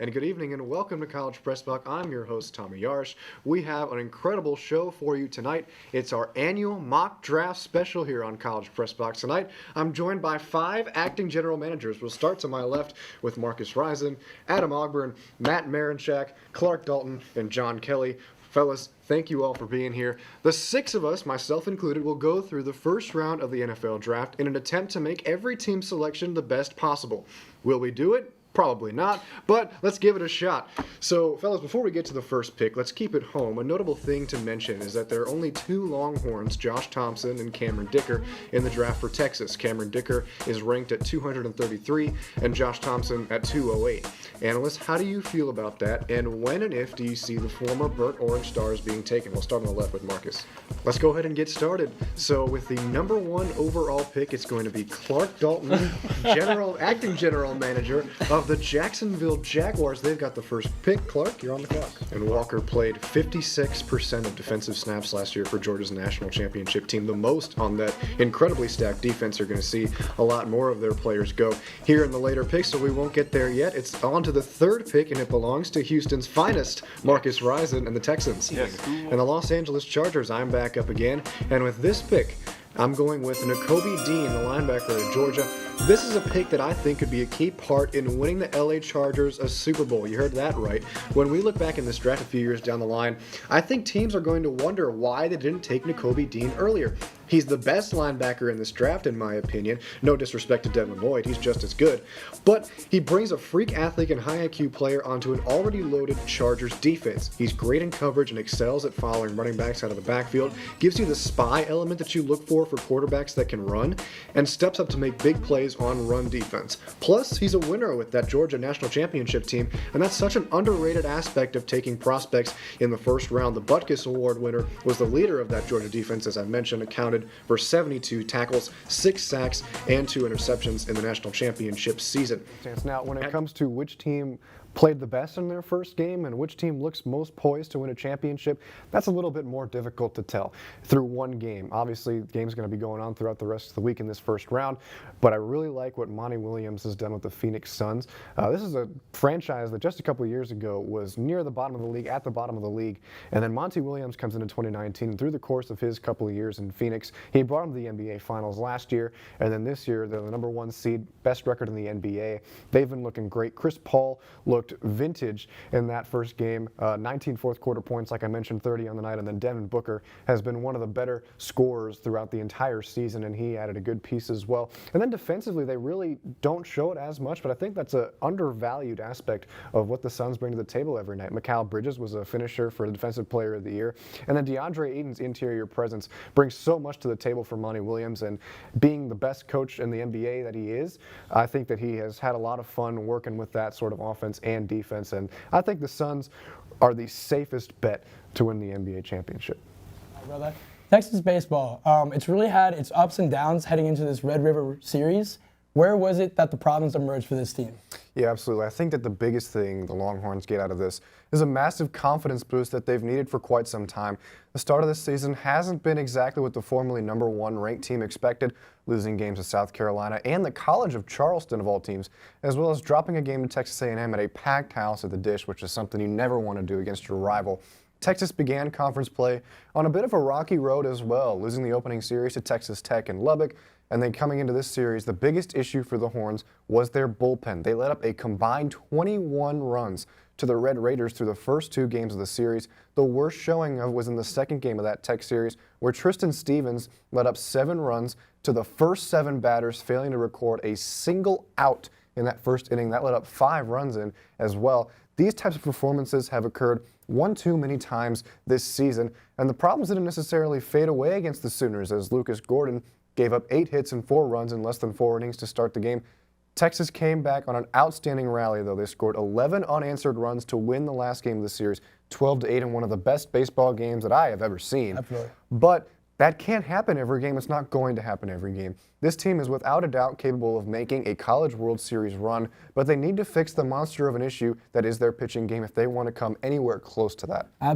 And good evening and welcome to College Press Talk. I'm your host, Tommy Yarrish. We have an incredible show for you tonight. It's our annual mock draft special here on College Press Box tonight. I'm joined by 5 acting general managers. We'll start to my left with Marcus Risen, Adam Ogburn, Matt Marinchak, Clark Dalton, and John Kelly. Fellas, thank you all for being here. The 6 of us, myself included, will go through the first round of the NFL draft in an attempt to make every team selection the best possible. Will we do it? Probably not, but let's give it a shot. So, fellas, before we get to the first pick, let's keep it home. A notable thing to mention is that there are only 2 Longhorns, Josh Thompson and Cameron Dicker, in the draft for Texas. Cameron Dicker is ranked at 233 and Josh Thompson at 208. Analysts, how do you feel about that, and when and if do you see the former Burnt Orange Stars being taken? We'll start on the left with Marcus. Let's go ahead and get started. So, with the number 1 overall pick, it's going to be Clark Dalton, acting general manager of the Jacksonville Jaguars. They've got the first pick. Clark, you're on the clock. And Walker played 56% of defensive snaps last year for Georgia's national championship team, the most on that incredibly stacked defense. You're going to see a lot more of their players go here in the later picks, so we won't get there yet. It's on to the 3rd pick, and it belongs to Houston's finest, Marcus Risen and the Texans. Yes. And the Los Angeles Chargers, I'm back up again, and with this pick, I'm going with Nakobe Dean, the linebacker of Georgia. This is a pick that I think could be a key part in winning the LA Chargers a Super Bowl. You heard that right. When we look back in this draft a few years down the line, I think teams are going to wonder why they didn't take Nakobe Dean earlier. He's the best linebacker in this draft, in my opinion. No disrespect to Devin Lloyd, he's just as good. But he brings a freak athlete and high IQ player onto an already loaded Chargers defense. He's great in coverage and excels at following running backs out of the backfield, gives you the spy element that you look for quarterbacks that can run, and steps up to make big plays on run defense. Plus, he's a winner with that Georgia national championship team, and that's such an underrated aspect of taking prospects in the first round. The Butkus Award winner was the leader of that Georgia defense, as I mentioned, accounted for 72 tackles, 6 sacks, and 2 interceptions in the national championship season. Now, when it comes to which team played the best in their first game and which team looks most poised to win a championship, that's a little bit more difficult to tell through one game. Obviously, the game's going to be going on throughout the rest of the week in this first round, but I really like what Monty Williams has done with the Phoenix Suns. This is a franchise that just a couple years ago was near the bottom of the league, at the bottom of the league, and then Monty Williams comes into 2019, and through the course of his couple of years in Phoenix, he brought them to the NBA Finals last year, and then this year, they're the number 1 seed, best record in the NBA. They've been looking great. Chris Paul looked vintage in that first game. 19 fourth quarter points, like I mentioned, 30 on the night, and then Devin Booker has been one of the better scorers throughout the entire season, and he added a good piece as well. And then defensively, they really don't show it as much, but I think that's an undervalued aspect of what the Suns bring to the table every night. Mikal Bridges was a finisher for the Defensive Player of the Year, and then DeAndre Ayton's interior presence brings so much to the table for Monty Williams, and being the best coach in the NBA that he is, I think that he has had a lot of fun working with that sort of offense and defense, and I think the Suns are the safest bet to win the NBA championship. Brother. Texas baseball, it's really had its ups and downs heading into this Red River series. Where was it that the problems emerged for this team? Yeah, absolutely. I think that the biggest thing the Longhorns get out of this is a massive confidence boost that they've needed for quite some time. The start of this season hasn't been exactly what the formerly number 1 ranked team expected, losing games to South Carolina and the College of Charleston of all teams, as well as dropping a game to Texas A&M at a packed house at the Dish, which is something you never want to do against your rival. Texas began conference play on a bit of a rocky road as well, losing the opening series to Texas Tech and Lubbock. And then coming into this series, the biggest issue for the Horns was their bullpen. They let up a combined 21 runs to the Red Raiders through the first 2 games of the series. The worst showing was in the second game of that Tech series, where Tristan Stevens let up 7 runs to the first 7 batters, failing to record a single out in that first inning. That let up 5 runs in as well. These types of performances have occurred one too many times this season, and the problems didn't necessarily fade away against the Sooners, as Lucas Gordon gave up 8 hits and 4 runs in less than 4 innings to start the game. Texas came back on an outstanding rally, though. They scored 11 unanswered runs to win the last game of the series, 12-8, in one of the best baseball games that I have ever seen. Absolutely. But that can't happen every game. It's not going to happen every game. This team is without a doubt capable of making a College World Series run, but they need to fix the monster of an issue that is their pitching game if they want to come anywhere close to that. Absolutely.